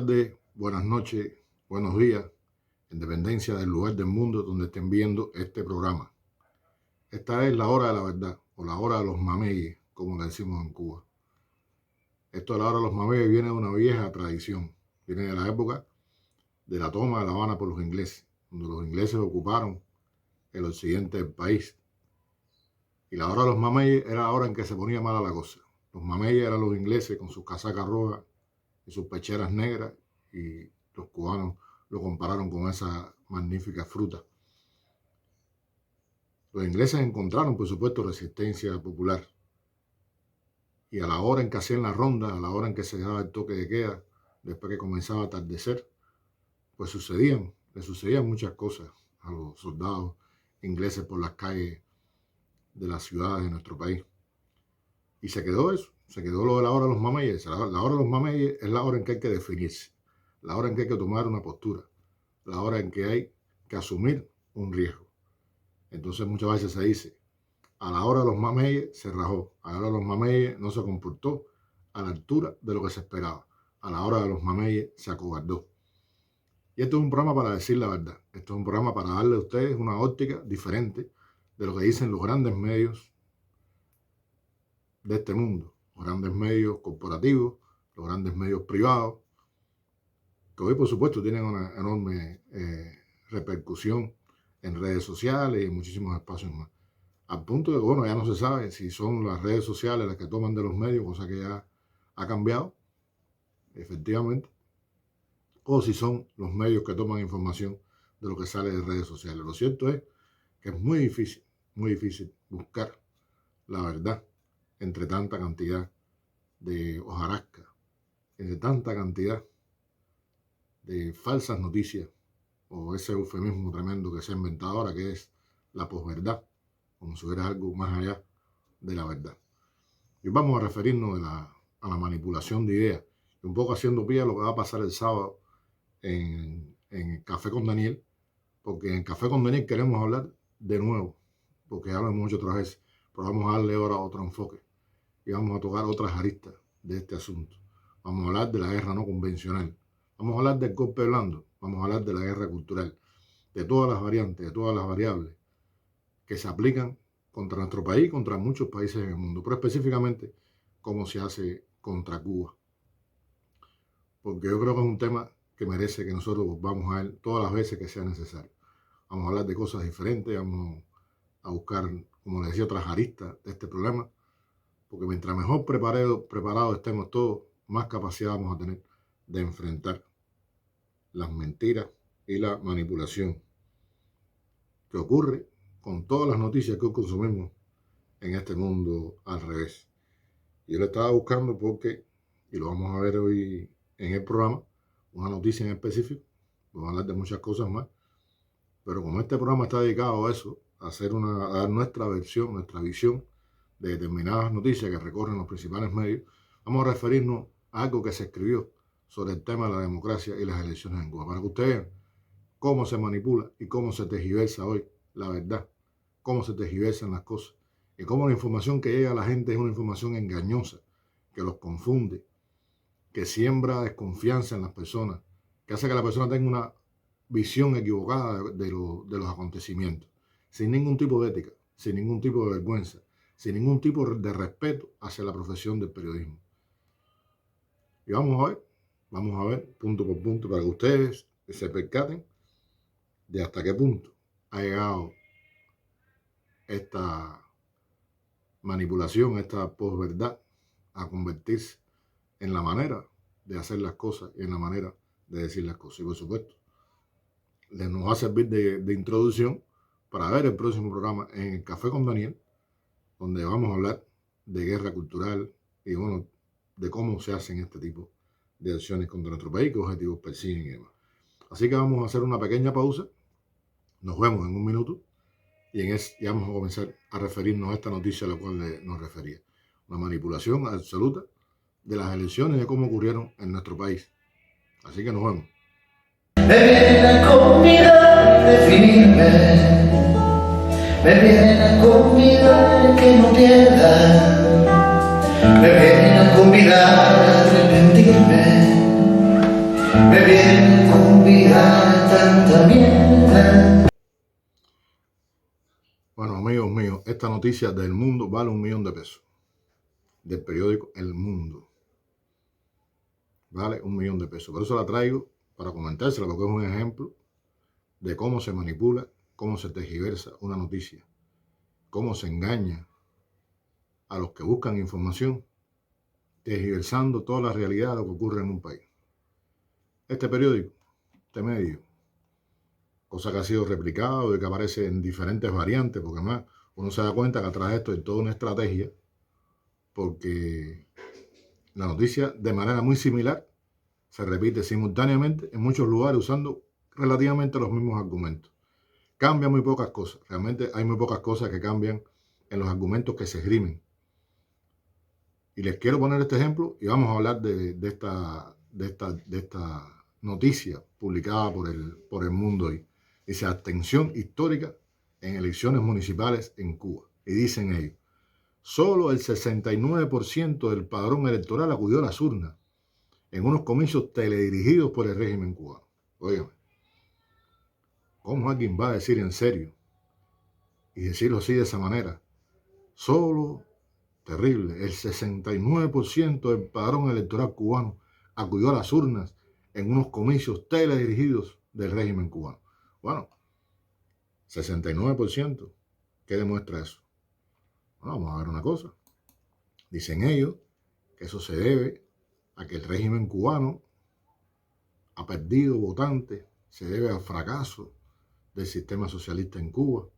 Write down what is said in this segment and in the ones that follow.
tardes, buenas noches, buenos días, en dependencia del lugar del mundo donde estén viendo este programa. Esta es la hora de la verdad, o la hora de los mameyes, como le decimos en Cuba. Esto de la hora de los mameyes viene de una vieja tradición, viene de la época de la toma de La Habana por los ingleses, cuando los ingleses ocuparon el occidente del país. Y la hora de los mameyes era la hora en que se ponía mala la cosa. Los mameyes eran los ingleses con sus casacas rojas y sus pecheras negras, y los cubanos lo compararon con esa magnífica fruta. Los ingleses encontraron, por supuesto, resistencia popular. Y a la hora en que hacían la ronda, a la hora en que se daba el toque de queda, después que comenzaba a atardecer, pues le sucedían muchas cosas a los soldados ingleses por las calles de las ciudades de nuestro país. Y se quedó eso, se quedó lo de la hora de los mameyes. La hora de los mameyes es la hora en que hay que definirse, la hora en que hay que tomar una postura, la hora en que hay que asumir un riesgo. Entonces muchas veces se dice, a la hora de los mameyes se rajó, a la hora de los mameyes no se comportó a la altura de lo que se esperaba, a la hora de los mameyes se acobardó. Y esto es un programa para decir la verdad, esto es un programa para darle a ustedes una óptica diferente de lo que dicen los grandes medios de este mundo, los grandes medios corporativos, los grandes medios privados, que hoy por supuesto tienen una enorme repercusión en redes sociales y en muchísimos espacios más. Al punto de que, bueno, ya no se sabe si son las redes sociales las que toman de los medios, cosa que ya ha cambiado, efectivamente, o si son los medios que toman información de lo que sale de redes sociales. Lo cierto es que es muy difícil buscar la verdad entre tanta cantidad de hojarasca, entre tanta cantidad de falsas noticias, o ese eufemismo tremendo que se ha inventado ahora, que es la posverdad, como si hubiera algo más allá de la verdad. Y vamos a referirnos a la manipulación de ideas, y un poco haciendo pie a lo que va a pasar el sábado en Café con Daniel, porque en Café con Daniel queremos hablar de nuevo, porque ya lo hemos hecho otras veces, pero vamos a darle ahora otro enfoque y vamos a tocar otras aristas de este asunto. Vamos a hablar de la guerra no convencional, vamos a hablar del golpe blando, vamos a hablar de la guerra cultural, de todas las variantes, de todas las variables que se aplican contra nuestro país, contra muchos países en el mundo, pero específicamente cómo se hace contra Cuba. Porque yo creo que es un tema que merece que nosotros vamos a él todas las veces que sea necesario. Vamos a hablar de cosas diferentes, vamos a buscar, como les decía, otras aristas de este problema, porque mientras mejor preparados estemos todos, más capacidad vamos a tener de enfrentar las mentiras y la manipulación que ocurre con todas las noticias que hoy consumimos en este mundo al revés. Yo lo estaba buscando porque, y lo vamos a ver hoy en el programa, una noticia en específico, vamos a hablar de muchas cosas más, pero como este programa está dedicado a eso, a dar nuestra versión, nuestra visión de determinadas noticias que recorren los principales medios, vamos a referirnos a algo que se escribió sobre el tema de la democracia y las elecciones en Cuba, para que ustedes vean cómo se manipula y cómo se tergiversa hoy la verdad, cómo se tergiversan las cosas y cómo la información que llega a la gente es una información engañosa, que los confunde, que siembra desconfianza en las personas, que hace que la persona tenga una visión equivocada de los acontecimientos, sin ningún tipo de ética, sin ningún tipo de vergüenza, sin ningún tipo de respeto hacia la profesión del periodismo. Y vamos a ver punto por punto para que ustedes se percaten de hasta qué punto ha llegado esta manipulación, esta posverdad a convertirse en la manera de hacer las cosas y en la manera de decir las cosas. Y por supuesto, nos va a servir de introducción para ver el próximo programa en el Café con Daniel, donde vamos a hablar de guerra cultural y bueno, de cómo se hacen este tipo de acciones contra nuestro país, qué objetivos persiguen y demás. Así que vamos a hacer una pequeña pausa, nos vemos en un minuto y ya vamos a comenzar a referirnos a esta noticia a la cual nos refería. Una manipulación absoluta de las elecciones y de cómo ocurrieron en nuestro país. Así que nos vemos. Me viene la comida de definirme, me viene la comida de que no pierda, me viene la comida de arrepentirme, me viene con vida tanta mierda. Bueno, amigos míos, esta noticia del Mundo vale $1 millón de pesos. Del periódico El Mundo. Vale $1 millón de pesos. Por eso la traigo para comentársela, porque es un ejemplo de cómo se manipula, cómo se tergiversa una noticia, cómo se engaña a los que buscan información, tergiversando toda la realidad de lo que ocurre en un país. Este periódico, este medio, cosa que ha sido replicado y que aparece en diferentes variantes, porque más uno se da cuenta que atrás de esto hay toda una estrategia, porque la noticia de manera muy similar se repite simultáneamente en muchos lugares usando relativamente los mismos argumentos. Cambia muy pocas cosas, realmente hay muy pocas cosas que cambian en los argumentos que se esgrimen. Y les quiero poner este ejemplo y vamos a hablar de esta noticia publicada por el Mundo hoy. Dice: abstención histórica en elecciones municipales en Cuba. Y dicen ellos: solo el 69% del padrón electoral acudió a las urnas en unos comicios teledirigidos por el régimen cubano. Óigame, ¿cómo alguien va a decir en serio y decirlo así de esa manera? Solo, terrible, el 69% del padrón electoral cubano acudió a las urnas en unos comicios teledirigidos del régimen cubano. Bueno, 69%. ¿Qué demuestra eso? Bueno, vamos a ver una cosa. Dicen ellos que eso se debe a que el régimen cubano ha perdido votantes, se debe al fracaso del sistema socialista en Cuba.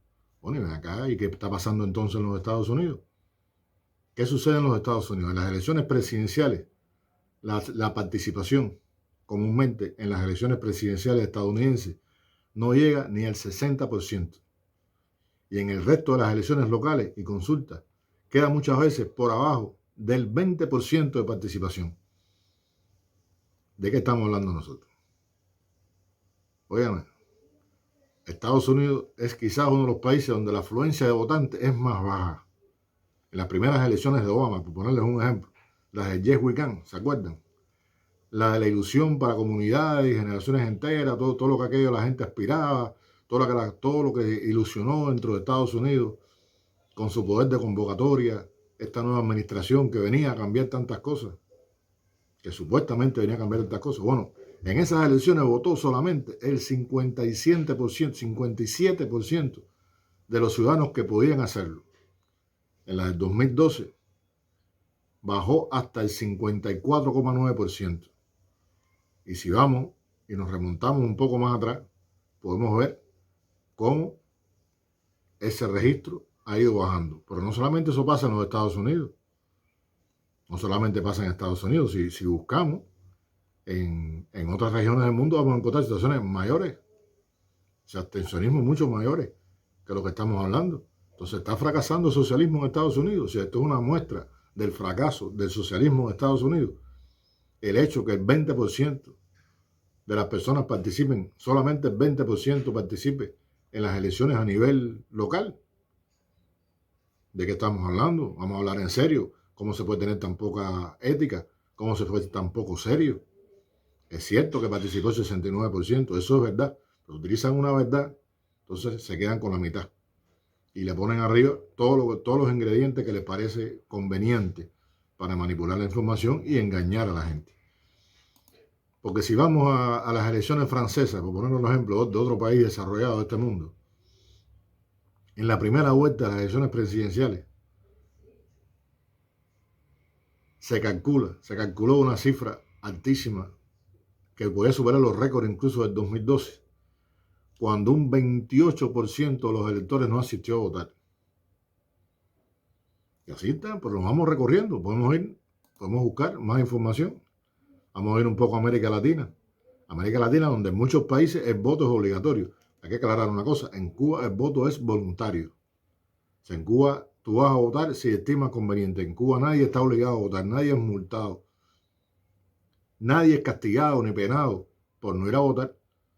Bueno, y ven acá, ¿y qué está pasando entonces en los Estados Unidos? ¿Qué sucede en los Estados Unidos? En las elecciones presidenciales, la participación comúnmente en las elecciones presidenciales estadounidenses no llega ni al 60%. Y en el resto de las elecciones locales y consultas queda muchas veces por abajo del 20% de participación. ¿De qué estamos hablando nosotros? Óigame, Estados Unidos es quizás uno de los países donde la afluencia de votantes es más baja. En las primeras elecciones de Obama, por ponerles un ejemplo, las de Yes We Can, ¿se acuerdan? La de la ilusión para comunidades y generaciones enteras, todo lo que aquello la gente aspiraba, todo lo que ilusionó dentro de Estados Unidos con su poder de convocatoria, esta nueva administración que venía a cambiar tantas cosas, que supuestamente venía a cambiar tantas cosas. Bueno, en esas elecciones votó solamente el 57% de los ciudadanos que podían hacerlo. En la del 2012 bajó hasta el 54,9%. Y si vamos y nos remontamos un poco más atrás, podemos ver cómo ese registro ha ido bajando. Pero no solamente eso pasa en los Estados Unidos. No solamente pasa en Estados Unidos. Si buscamos en otras regiones del mundo, vamos a encontrar situaciones mayores. O sea, abstencionismo mucho mayores que lo que estamos hablando. Entonces está fracasando el socialismo en Estados Unidos. O sea, esto es una muestra del fracaso del socialismo en Estados Unidos. El hecho que el 20% de las personas participen, solamente el 20% participe en las elecciones a nivel local. ¿De qué estamos hablando? Vamos a hablar en serio. ¿Cómo se puede tener tan poca ética? ¿Cómo se puede ser tan poco serio? Es cierto que participó el 69%, eso es verdad. Pero utilizan una verdad, entonces se quedan con la mitad. Y le ponen arriba todos los ingredientes que les parece conveniente para manipular la información y engañar a la gente. Porque si vamos a las elecciones francesas, por poner un ejemplo de otro país desarrollado de este mundo, en la primera vuelta de las elecciones presidenciales, se calculó una cifra altísima que podía superar los récords incluso del 2012, cuando un 28% de los electores no asistió a votar. Y así está, pero nos vamos recorriendo, podemos buscar más información. Vamos a ir un poco a América Latina. América Latina, donde en muchos países el voto es obligatorio. Hay que aclarar una cosa, en Cuba el voto es voluntario. O sea, en Cuba tú vas a votar si estimas conveniente. En Cuba nadie está obligado a votar, nadie es multado. Nadie es castigado ni penado por no ir a votar.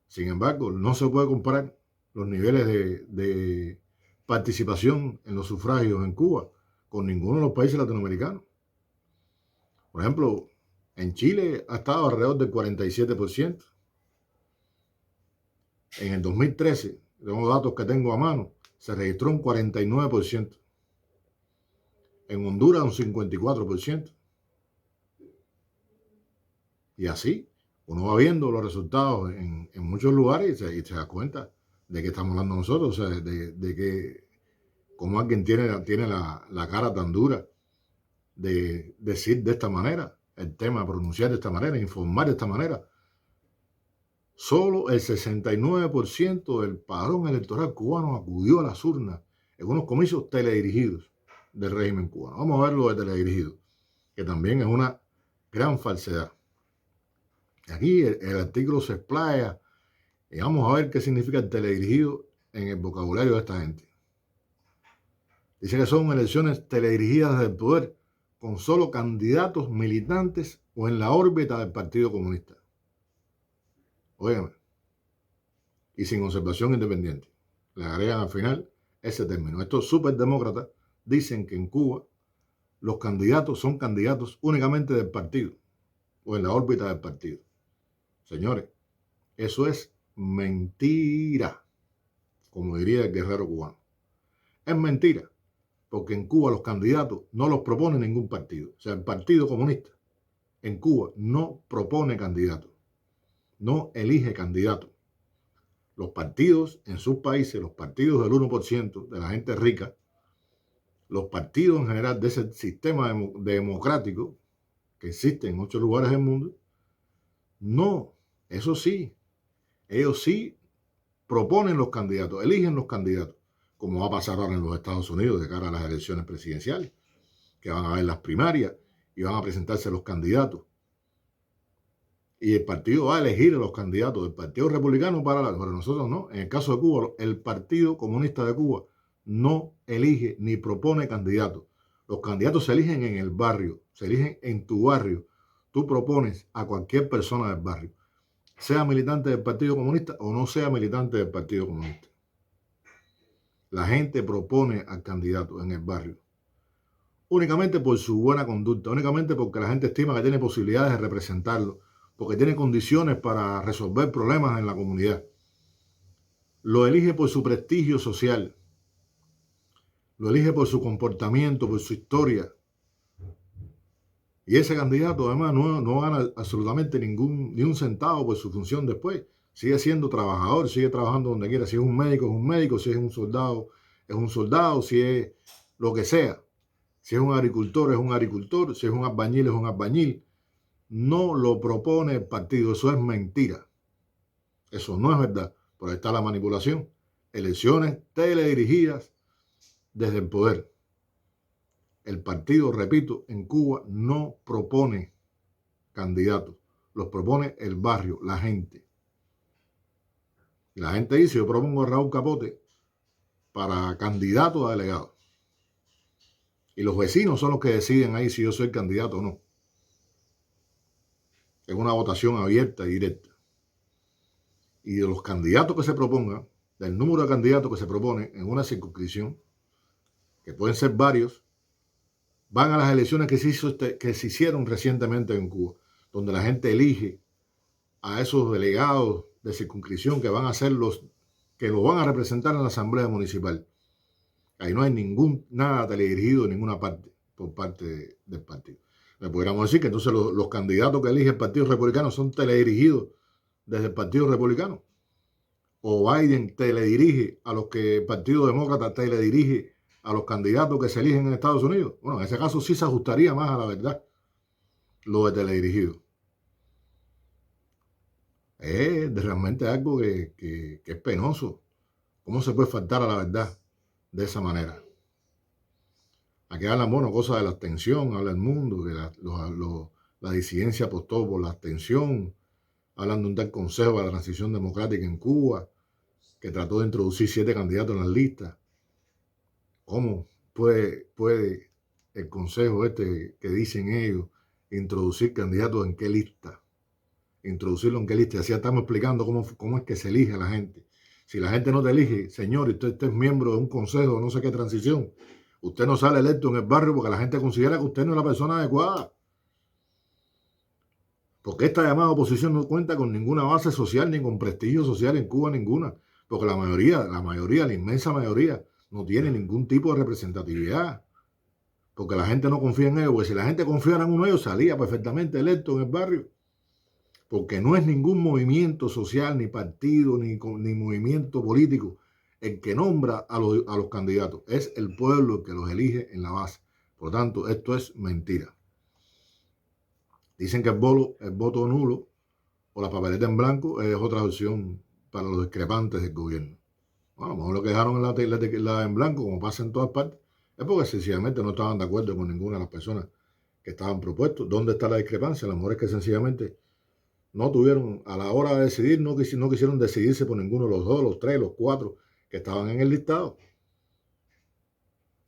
Sin embargo, no se puede comparar los niveles de participación en los sufragios en Cuba con ninguno de los países latinoamericanos. Por ejemplo, en Chile ha estado alrededor del 47%. En el 2013, tengo datos que tengo a mano, se registró un 49%. En Honduras un 54%. Y así, uno va viendo los resultados en muchos lugares y se da cuenta de qué estamos hablando nosotros, o sea, de que como alguien tiene la cara tan dura de decir de esta manera el tema, pronunciar de esta manera, informar de esta manera. Solo el 69% del padrón electoral cubano acudió a las urnas en unos comicios teledirigidos del régimen cubano. Vamos a ver lo de teledirigidos, que también es una gran falsedad. Aquí el artículo se explaya y vamos a ver qué significa el teledirigido en el vocabulario de esta gente. Dice que son elecciones teledirigidas del poder con solo candidatos militantes o en la órbita del Partido Comunista. Óigame. Y sin observación independiente. Le agregan al final ese término. Estos superdemócratas dicen que en Cuba los candidatos son candidatos únicamente del partido o en la órbita del partido. Señores, eso es mentira, como diría el guerrero cubano. Es mentira, porque en Cuba los candidatos no los propone ningún partido. O sea, el Partido Comunista en Cuba no propone candidatos, no elige candidatos. Los partidos en sus países, los partidos del 1% de la gente rica, los partidos en general de ese sistema democrático que existe en muchos lugares del mundo, no, eso sí, ellos sí proponen los candidatos, eligen los candidatos, como va a pasar ahora en los Estados Unidos de cara a las elecciones presidenciales, que van a haber las primarias y van a presentarse los candidatos. Y el partido va a elegir a los candidatos del Partido Republicano pero nosotros no. En el caso de Cuba, el Partido Comunista de Cuba no elige ni propone candidatos. Los candidatos se eligen en el barrio, se eligen en tu barrio. Tú propones a cualquier persona del barrio, sea militante del Partido Comunista o no sea militante del Partido Comunista. La gente propone al candidato en el barrio, únicamente por su buena conducta, únicamente porque la gente estima que tiene posibilidades de representarlo, porque tiene condiciones para resolver problemas en la comunidad. Lo elige por su prestigio social, lo elige por su comportamiento, por su historia. Y ese candidato además no gana absolutamente ni un centavo por su función después. Sigue siendo trabajador, sigue trabajando donde quiera. Si es un médico, si es un soldado, si es lo que sea. Si es un agricultor, si es un albañil, es un albañil. No lo propone el partido, eso es mentira. Eso no es verdad. Por ahí está la manipulación. Elecciones teledirigidas desde el poder. El partido, repito, en Cuba no propone candidatos. Los propone el barrio, la gente. Y la gente dice, yo propongo a Raúl Capote para candidato a delegado. Y los vecinos son los que deciden ahí si yo soy candidato o no. Es una votación abierta y directa. Y de los candidatos que se propongan, del número de candidatos que se propone en una circunscripción, que pueden ser varios, van a las elecciones que se hicieron recientemente en Cuba, donde la gente elige a esos delegados de circunscripción que van a ser que lo van a representar en la Asamblea Municipal. Ahí no hay nada teledirigido en ninguna parte por parte del partido. Le podríamos decir que entonces los candidatos que elige el Partido Republicano son teledirigidos desde el Partido Republicano. O Biden teledirige a los que el Partido Demócrata teledirige a los candidatos que se eligen en Estados Unidos. Bueno, en ese caso sí se ajustaría más a la verdad lo de teledirigido. Es realmente algo que es penoso. ¿Cómo se puede faltar a la verdad de esa manera? Aquí hablan, bueno, cosas de la abstención, habla el mundo, que la disidencia apostó por la abstención, hablan de un tal Consejo de la Transición Democrática en Cuba, que trató de introducir 7 candidatos en las listas. ¿Cómo puede el Consejo que dicen ellos introducir candidatos en qué lista? Introducirlo en qué lista. Así estamos explicando cómo es que se elige a la gente. Si la gente no te elige, señor, y usted es miembro de un consejo, no sé qué transición, usted no sale electo en el barrio porque la gente considera que usted no es la persona adecuada. Porque esta llamada oposición no cuenta con ninguna base social ni con prestigio social en Cuba, ninguna. Porque la mayoría, la inmensa mayoría, no tiene ningún tipo de representatividad. Porque la gente no confía en ellos. Porque si la gente confiara en uno de ellos, salía perfectamente electo en el barrio. Porque no es ningún movimiento social, ni partido, ni movimiento político el que nombra a los candidatos. Es el pueblo el que los elige en la base. Por lo tanto, esto es mentira. Dicen que el voto nulo o la papeleta en blanco es otra opción para los discrepantes del gobierno. Bueno, a lo mejor lo que dejaron en blanco, como pasa en todas partes, es porque sencillamente no estaban de acuerdo con ninguna de las personas que estaban propuestos. ¿Dónde está la discrepancia? A lo mejor es que sencillamente no tuvieron, a la hora de decidir, no quisieron decidirse por ninguno de los dos, los tres, los cuatro que estaban en el listado.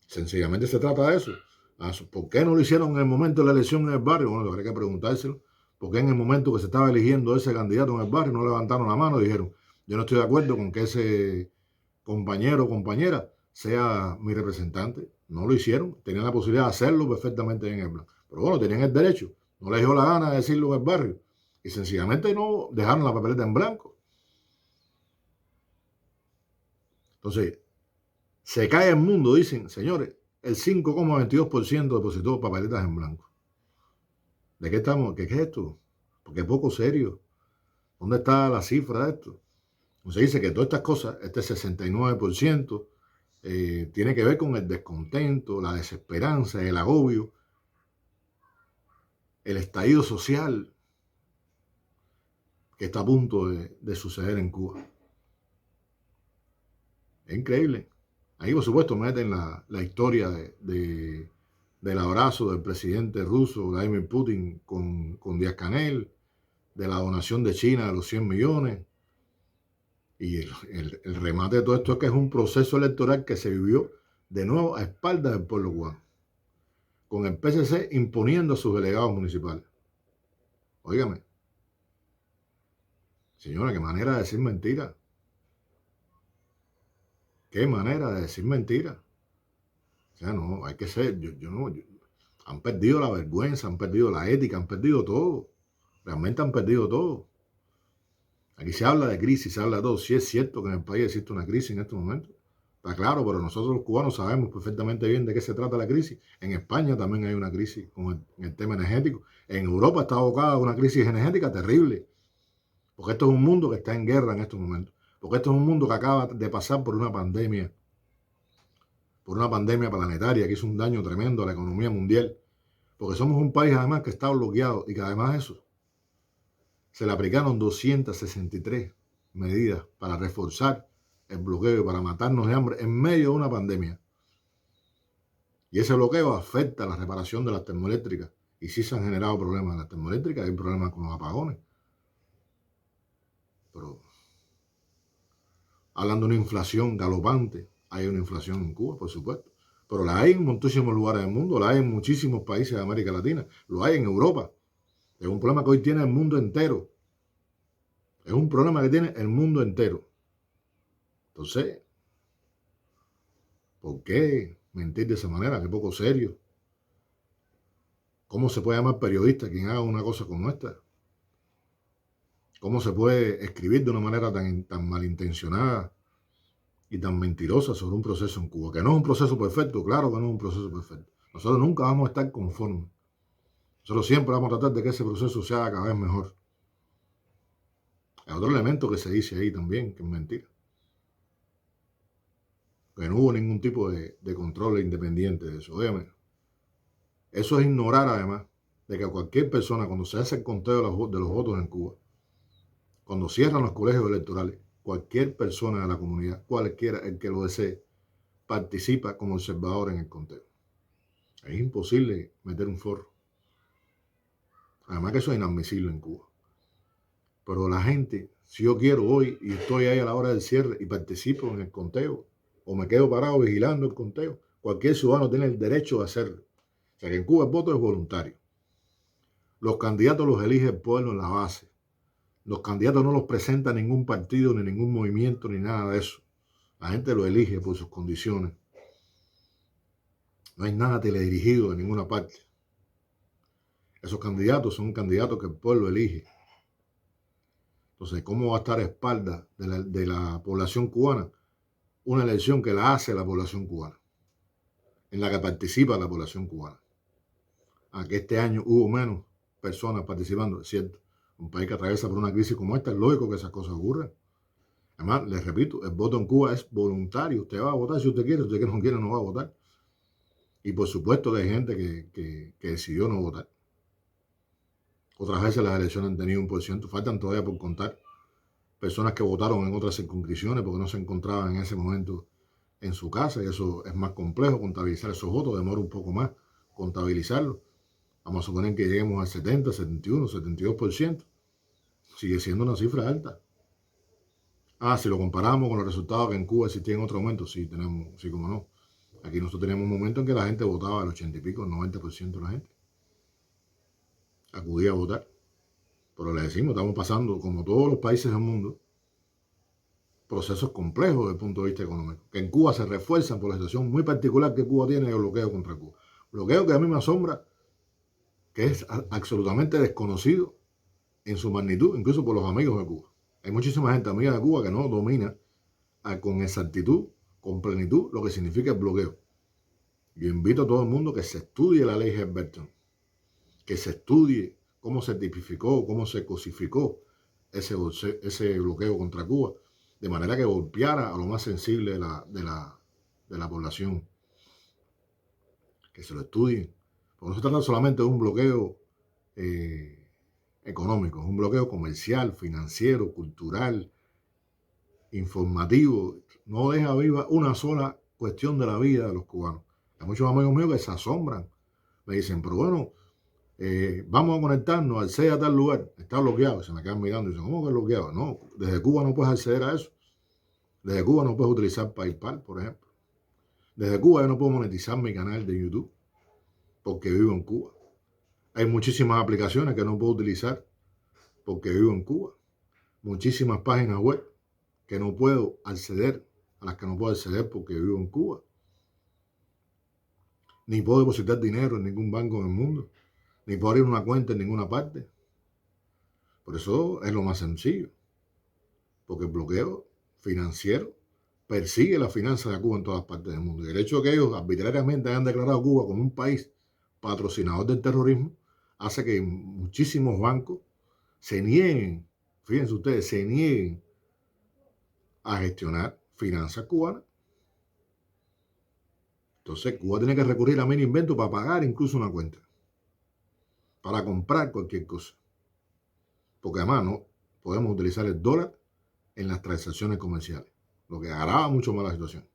Sencillamente se trata de eso. ¿Por qué no lo hicieron en el momento de la elección en el barrio? Bueno, habría que preguntárselo. ¿Por qué en el momento que se estaba eligiendo ese candidato en el barrio no levantaron la mano y dijeron, yo no estoy de acuerdo con que ese compañero o compañera sea mi representante? No lo hicieron. Tenían la posibilidad de hacerlo perfectamente en el barrio. Pero bueno, tenían el derecho. No les dio la gana de decirlo en el barrio. Y sencillamente no dejaron la papeleta en blanco. Entonces, se cae el mundo, dicen, señores, el 5,22% depositó papeletas en blanco. ¿De qué estamos? ¿Qué es esto? Porque es poco serio. ¿Dónde está la cifra de esto? Se dice que todas estas cosas, este 69%, tiene que ver con el descontento, la desesperanza, el agobio, el estallido social que está a punto de suceder en Cuba. Es increíble. Ahí, por supuesto, meten la historia del abrazo del presidente ruso, Vladimir Putin, con Díaz-Canel, de la donación de China de los 100 millones. Y el remate de todo esto es que es un proceso electoral que se vivió de nuevo a espaldas del pueblo cubano, con el PSC imponiendo a sus delegados municipales. Óigame, señora, qué manera de decir mentira. Qué manera de decir mentira. O sea, no, hay que ser, han perdido la vergüenza, han perdido la ética, han perdido todo. Realmente han perdido todo. Aquí se habla de crisis, se habla de todo. Sí es cierto que en el país existe una crisis en este momento. Está claro, pero nosotros los cubanos sabemos perfectamente bien de qué se trata la crisis. En España también hay una crisis con el tema energético. En Europa está abocada a una crisis energética terrible. Porque esto es un mundo que está en guerra en estos momentos. Porque esto es un mundo que acaba de pasar por una pandemia planetaria que hizo un daño tremendo a la economía mundial. Porque somos un país además que está bloqueado y que además de eso se le aplicaron 263 medidas para reforzar el bloqueo y para matarnos de hambre en medio de una pandemia. Y ese bloqueo afecta a la reparación de las termoeléctricas. Y sí se han generado problemas en las termoeléctricas, hay problemas con los apagones. Pero hablando de una inflación galopante, hay una inflación en Cuba, por supuesto. Pero la hay en muchísimos lugares del mundo, la hay en muchísimos países de América Latina, lo hay en Europa. Es un problema que hoy tiene el mundo entero. Es un problema que tiene el mundo entero. Entonces, ¿por qué mentir de esa manera? Qué poco serio. ¿Cómo se puede llamar periodista quien haga una cosa como esta? ¿Cómo se puede escribir de una manera tan malintencionada y tan mentirosa sobre un proceso en Cuba? Que no es un proceso perfecto, claro que no es un proceso perfecto. Nosotros nunca vamos a estar conformes. Nosotros siempre vamos a tratar de que ese proceso sea cada vez mejor. Hay otro elemento que se dice ahí también, que es mentira. Que no hubo ningún tipo de control independiente de eso. Óyeme, eso es ignorar además de que cualquier persona, cuando se hace el conteo de los votos en Cuba, cuando cierran los colegios electorales, cualquier persona de la comunidad, cualquiera, el que lo desee, participa como observador en el conteo. Es imposible meter un forro. Además que eso es inadmisible en Cuba. Pero la gente, si yo quiero hoy y estoy ahí a la hora del cierre y participo en el conteo, o me quedo parado vigilando el conteo, cualquier ciudadano tiene el derecho de hacerlo. O sea que en Cuba el voto es voluntario. Los candidatos los elige el pueblo en la base. Los candidatos no los presenta ningún partido, ni ningún movimiento, ni nada de eso. La gente lo elige por sus condiciones. No hay nada teledirigido de ninguna parte. Esos candidatos son candidatos que el pueblo elige. Entonces, ¿cómo va a estar a espaldas de la población cubana una elección que la hace la población cubana, en la que participa la población cubana? A que este año hubo menos personas participando, es cierto. Un país que atraviesa por una crisis como esta, es lógico que esas cosas ocurran. Además, les repito, el voto en Cuba es voluntario. Usted va a votar si usted no quiere, no va a votar. Y por supuesto que hay gente que decidió no votar. Otras veces las elecciones han tenido 1%, faltan todavía por contar personas que votaron en otras circunscripciones porque no se encontraban en ese momento en su casa, y eso es más complejo, contabilizar esos votos, demora un poco más contabilizarlos. Vamos a suponer que lleguemos al 70, 71, 72%. Sigue siendo una cifra alta. Si lo comparamos con los resultados que en Cuba existían otro momento, sí, tenemos, sí, como no. Aquí nosotros teníamos un momento en que la gente votaba al 80 y pico, el 90% de la gente acudía a votar. Pero le decimos, estamos pasando, como todos los países del mundo, procesos complejos desde el punto de vista económico, que en Cuba se refuerzan por la situación muy particular que Cuba tiene de bloqueo contra Cuba. Bloqueo que a mí me asombra, que es absolutamente desconocido en su magnitud, incluso por los amigos de Cuba. Hay muchísima gente amiga de Cuba que no domina con exactitud, con plenitud, lo que significa el bloqueo. Yo invito a todo el mundo que se estudie la ley Helms-Burton, que se estudie cómo se tipificó, cómo se cosificó ese bloqueo contra Cuba, de manera que golpeara a lo más sensible de la población. Que se lo estudien. Porque no se trata solamente de un bloqueo económico, es un bloqueo comercial, financiero, cultural, informativo. No deja viva una sola cuestión de la vida de los cubanos. Hay muchos amigos míos que se asombran. Me dicen, pero bueno, vamos a conectarnos al CEA a tal lugar. Está bloqueado. Se me quedan mirando y dicen, ¿cómo que es bloqueado? No, desde Cuba no puedes acceder a eso. Desde Cuba no puedes utilizar PayPal, por ejemplo. Desde Cuba yo no puedo monetizar mi canal de YouTube porque vivo en Cuba. Hay muchísimas aplicaciones que no puedo utilizar porque vivo en Cuba. Muchísimas páginas web que no puedo acceder, a las que no puedo acceder porque vivo en Cuba. Ni puedo depositar dinero en ningún banco en el mundo. Ni puedo abrir una cuenta en ninguna parte. Por eso es lo más sencillo. Porque el bloqueo financiero persigue la finanza de Cuba en todas partes del mundo. Y el hecho de que ellos arbitrariamente hayan declarado a Cuba como un país patrocinador del terrorismo hace que muchísimos bancos se nieguen, fíjense ustedes, se nieguen a gestionar finanzas cubanas. Entonces Cuba tiene que recurrir a mil inventos para pagar incluso una cuenta, para comprar cualquier cosa. Porque además no podemos utilizar el dólar en las transacciones comerciales, lo que agrava mucho más la situación.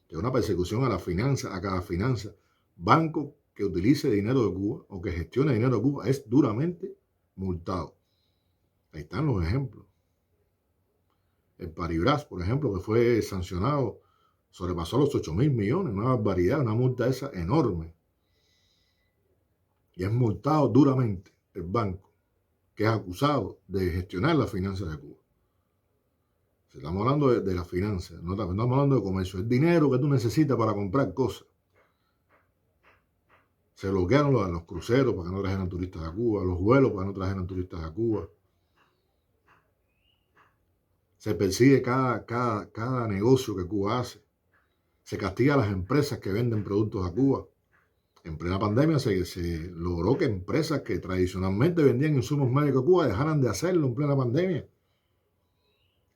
Es una persecución a la finanza, a cada finanza. Banco que utilice dinero de Cuba o que gestione dinero de Cuba es duramente multado. Ahí están los ejemplos. El Paribras, por ejemplo, que fue sancionado, sobrepasó los 8.000 millones, una barbaridad, una multa esa enorme. Y es multado duramente el banco, que es acusado de gestionar las finanzas de Cuba. Estamos hablando de las finanzas, no estamos hablando de comercio. El dinero que tú necesitas para comprar cosas. Se bloquearon los cruceros para que no trajeran turistas a Cuba, los vuelos para que no trajeran turistas a Cuba. Se persigue cada negocio que Cuba hace. Se castiga a las empresas que venden productos a Cuba. En plena pandemia se logró que empresas que tradicionalmente vendían insumos médicos a Cuba dejaran de hacerlo en plena pandemia,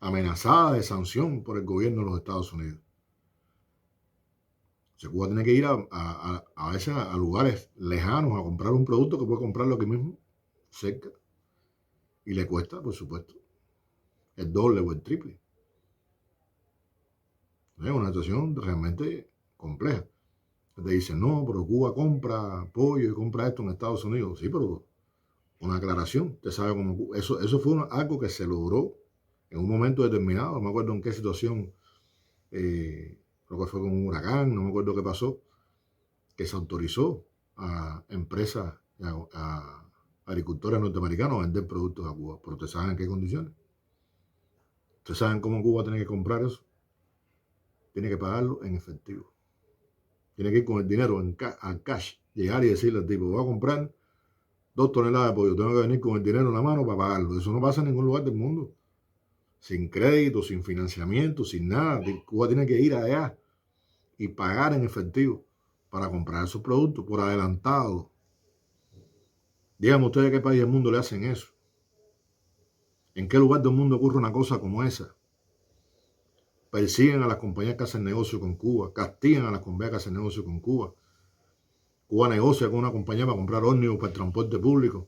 amenazadas de sanción por el gobierno de los Estados Unidos. Cuba tiene que ir a veces a lugares lejanos a comprar un producto que puede comprarlo aquí mismo, cerca, y le cuesta, por supuesto, el doble o el triple. Es una situación realmente compleja. Te dicen, no, pero Cuba compra pollo y compra esto en Estados Unidos. Sí, pero una aclaración. Usted sabe cómo eso fue algo que se logró en un momento determinado. No me acuerdo en qué situación, creo que fue con un huracán, no me acuerdo qué pasó, que se autorizó a empresas, a agricultores norteamericanos a vender productos a Cuba. Pero ustedes saben en qué condiciones. Ustedes saben cómo Cuba tiene que comprar eso. Tiene que pagarlo en efectivo. Tiene que ir con el dinero al cash, llegar y decirle al tipo, voy a comprar 2 toneladas de pollo, tengo que venir con el dinero en la mano para pagarlo. Eso no pasa en ningún lugar del mundo. Sin crédito, sin financiamiento, sin nada. Cuba tiene que ir allá y pagar en efectivo para comprar esos productos por adelantado. Díganme ustedes qué país del mundo le hacen eso. ¿En qué lugar del mundo ocurre una cosa como esa? Persiguen a las compañías que hacen negocio con Cuba, castigan a las compañías que hacen negocio con Cuba. Cuba negocia con una compañía para comprar ómnibus para el transporte público.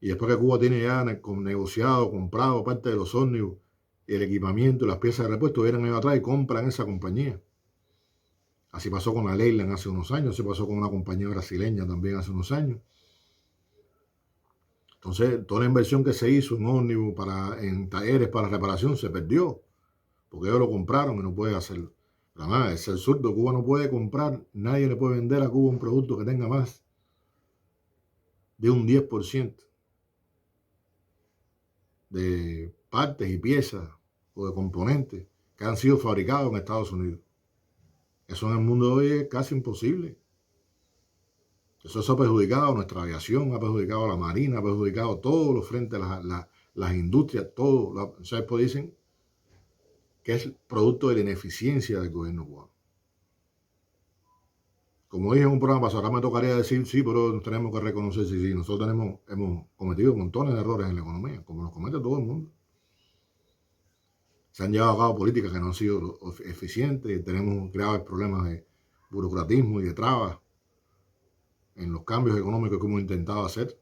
Y después que Cuba tiene ya negociado, comprado parte de los ómnibus, el equipamiento y las piezas de repuesto, vienen ellos atrás y compran esa compañía. Así pasó con la Leyland hace unos años, así pasó con una compañía brasileña también hace unos años. Entonces, toda la inversión que se hizo en ómnibus, en talleres para reparación, se perdió, porque ellos lo compraron y no pueden hacerlo. Además, es absurdo, Cuba no puede comprar, nadie le puede vender a Cuba un producto que tenga más de un 10% de partes y piezas o de componentes que han sido fabricados en Estados Unidos. Eso en el mundo de hoy es casi imposible. Eso ha perjudicado a nuestra aviación, ha perjudicado a la marina, ha perjudicado a todos los frentes, las industrias, todo. O sea, después dicen que es producto de la ineficiencia del gobierno cubano. Como dije en un programa pasado, ahora me tocaría decir, sí, pero tenemos que reconocer, sí, nosotros hemos cometido montones de errores en la economía, como los comete todo el mundo. Se han llevado a cabo políticas que no han sido eficientes y tenemos graves problemas de burocratismo y de trabas en los cambios económicos que hemos intentado hacer.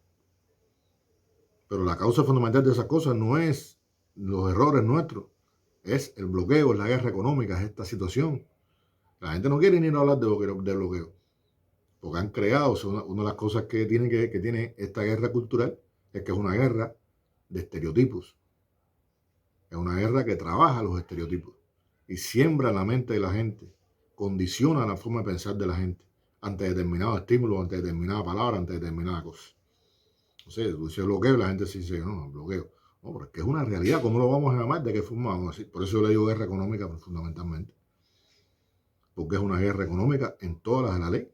Pero la causa fundamental de esas cosas no es los errores nuestros, es el bloqueo, es la guerra económica, es esta situación. La gente no quiere ni hablar de bloqueo, porque han creado, una de las cosas que tiene esta guerra cultural es que es una guerra de estereotipos. Es una guerra que trabaja los estereotipos y siembra en la mente de la gente, condiciona la forma de pensar de la gente ante determinados estímulos, ante determinadas palabras, ante determinadas cosas. Entonces, tú dices bloqueo y la gente se dice, no, bloqueo. No, pero es que es una realidad, ¿cómo lo vamos a llamar? ¿De qué forma vamos a decir? Por eso yo le digo guerra económica fundamentalmente. Porque es una guerra económica en todas las de la ley.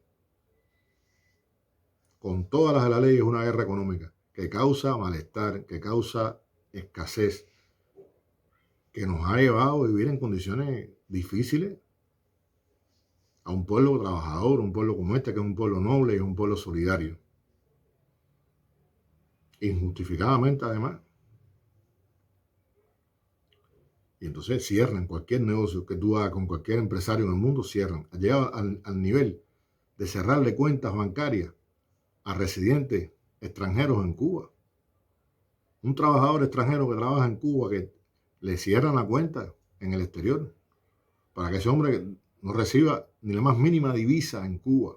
Con todas las de la ley es una guerra económica que causa malestar, que causa escasez, que nos ha llevado a vivir en condiciones difíciles a un pueblo trabajador, un pueblo como este, que es un pueblo noble y es un pueblo solidario. Injustificadamente, además. Y entonces cierran cualquier negocio que tú hagas con cualquier empresario en el mundo, cierran. Ha llegado al nivel de cerrarle cuentas bancarias a residentes extranjeros en Cuba. Un trabajador extranjero que trabaja en Cuba, que le cierran la cuenta en el exterior para que ese hombre no reciba ni la más mínima divisa en Cuba.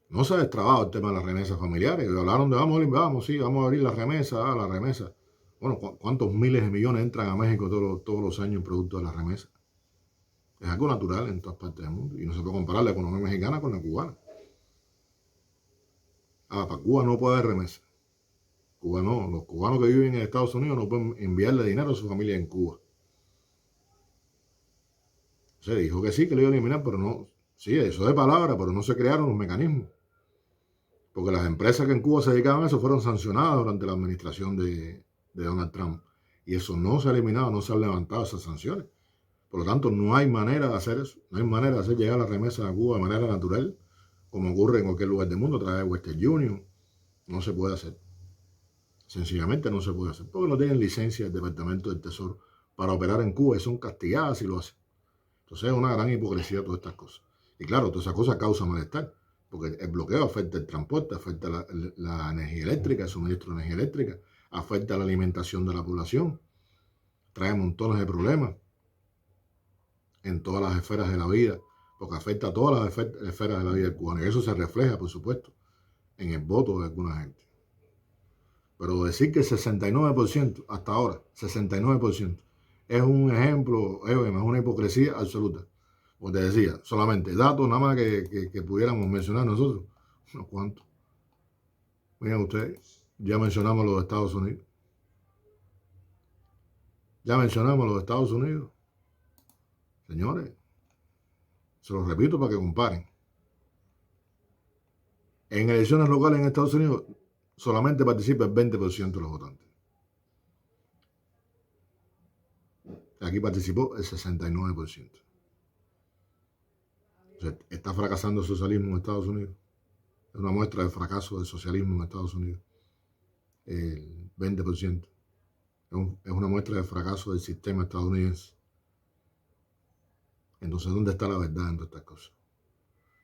No se ha destrabado el tema de las remesas familiares. Hablaron de vamos a abrir la remesa, la remesa. Bueno, ¿cuántos miles de millones entran a México todos los años en producto de la remesa? Es algo natural en todas partes del mundo y no se puede comparar la economía mexicana con la cubana. Para Cuba no puede haber remesa. Cuba no, los cubanos que viven en Estados Unidos no pueden enviarle dinero a su familia en Cuba. Se dijo que sí, que lo iban a eliminar, pero no. Sí, eso de palabra, pero no se crearon los mecanismos. Porque las empresas que en Cuba se dedicaban a eso fueron sancionadas durante la administración de Donald Trump. Y eso no se ha eliminado, no se han levantado esas sanciones. Por lo tanto, no hay manera de hacer eso. No hay manera de hacer llegar la remesa a Cuba de manera natural, como ocurre en cualquier lugar del mundo, a través de Western Union. No se puede hacer. Sencillamente no se puede hacer. Porque no tienen licencia del Departamento del Tesoro para operar en Cuba y son castigadas si lo hacen. Entonces es una gran hipocresía todas estas cosas. Y claro, todas esas cosas causan malestar. Porque el bloqueo afecta el transporte, afecta la energía eléctrica, el suministro de energía eléctrica, afecta la alimentación de la población, trae montones de problemas en todas las esferas de la vida, porque afecta a todas las esferas de la vida del cubano. Y eso se refleja, por supuesto, en el voto de alguna gente. Pero decir que el 69%, hasta ahora, 69%, es un ejemplo, es una hipocresía absoluta. Como te decía, solamente datos nada más que pudiéramos mencionar nosotros. Unos cuantos. Miren ustedes, ya mencionamos los Estados Unidos. Ya mencionamos los Estados Unidos. Señores, se los repito para que comparen. En elecciones locales en Estados Unidos solamente participa el 20% de los votantes. Aquí participó el 69%. O sea, está fracasando el socialismo en Estados Unidos. Es una muestra de fracaso del socialismo en Estados Unidos. El 20%. Es una muestra de fracaso del sistema estadounidense. Entonces, ¿dónde está la verdad en todas estas cosas?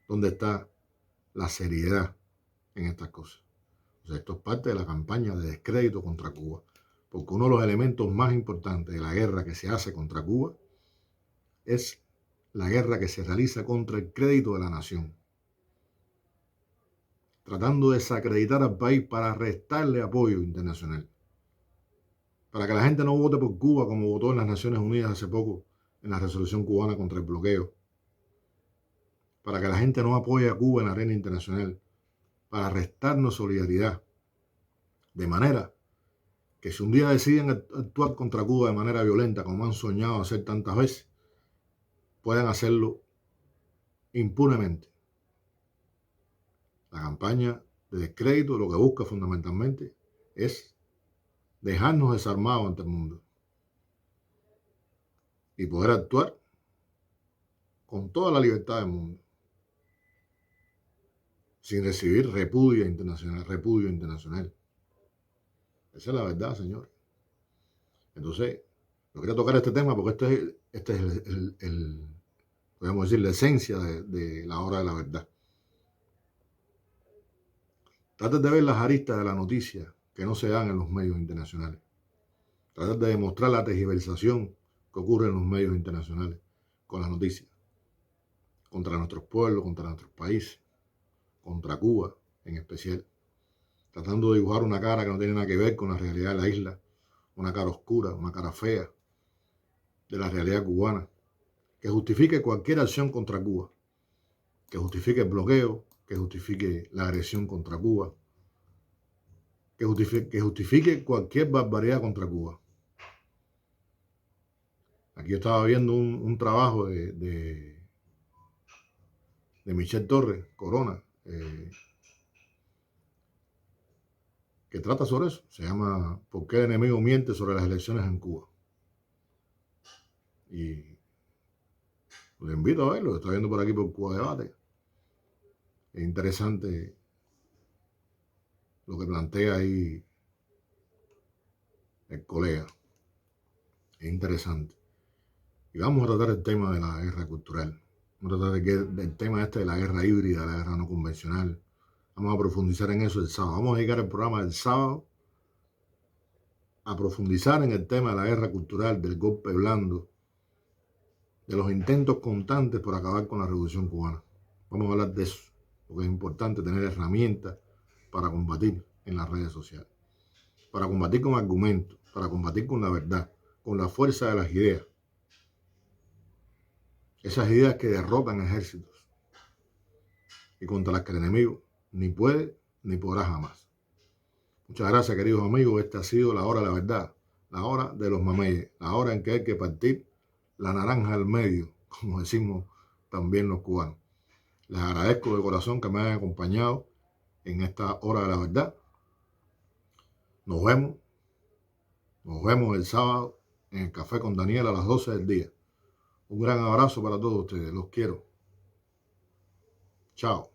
¿Dónde está la seriedad en estas cosas? O sea, esto es parte de la campaña de descrédito contra Cuba, porque uno de los elementos más importantes de la guerra que se hace contra Cuba es la guerra que se realiza contra el crédito de la nación, tratando de desacreditar al país para restarle apoyo internacional, para que la gente no vote por Cuba como votó en las Naciones Unidas hace poco en la resolución cubana contra el bloqueo, para que la gente no apoye a Cuba en la arena internacional, para restarnos solidaridad, de manera que si un día deciden actuar contra Cuba de manera violenta, como han soñado hacer tantas veces, puedan hacerlo impunemente. La campaña de descrédito lo que busca fundamentalmente es dejarnos desarmados ante el mundo y poder actuar con toda la libertad del mundo, sin recibir repudio internacional. Esa es la verdad, señores. Entonces, yo quería tocar este tema porque este es podemos decir, la esencia de la hora de la verdad. Traten de ver las aristas de la noticia que no se dan en los medios internacionales. Traten de demostrar la tergiversación que ocurre en los medios internacionales con las noticias, contra nuestros pueblos, contra nuestros países, contra Cuba en especial, tratando de dibujar una cara que no tiene nada que ver con la realidad de la isla, una cara oscura, una cara fea de la realidad cubana, que justifique cualquier acción contra Cuba, que justifique el bloqueo, que justifique la agresión contra Cuba, que justifique cualquier barbaridad contra Cuba. Aquí yo estaba viendo un trabajo de Michelle Torres, Corona, que trata sobre eso. Se llama ¿Por qué el enemigo miente sobre las elecciones en Cuba? Y lo invito a verlo, lo estoy viendo por aquí por Cuba Debate. Es interesante lo que plantea ahí el colega. Es interesante. Y vamos a tratar el tema de la guerra cultural. Vamos a tratar del tema de la guerra híbrida, la guerra no convencional. Vamos a profundizar en eso el sábado. Vamos a dedicar el programa del sábado a profundizar en el tema de la guerra cultural, del golpe blando, de los intentos constantes por acabar con la revolución cubana. Vamos a hablar de eso, porque es importante tener herramientas para combatir en las redes sociales, para combatir con argumentos, para combatir con la verdad, con la fuerza de las ideas. Esas ideas que derrotan ejércitos y contra las que el enemigo ni puede ni podrá jamás. Muchas gracias, queridos amigos. Esta ha sido la hora de la verdad, la hora de los mameyes, la hora en que hay que partir la naranja al medio, como decimos también los cubanos. Les agradezco de corazón que me hayan acompañado en esta hora de la verdad. Nos vemos el sábado en el Café con Daniel a las 12 del día. Un gran abrazo para todos ustedes. Los quiero. Chao.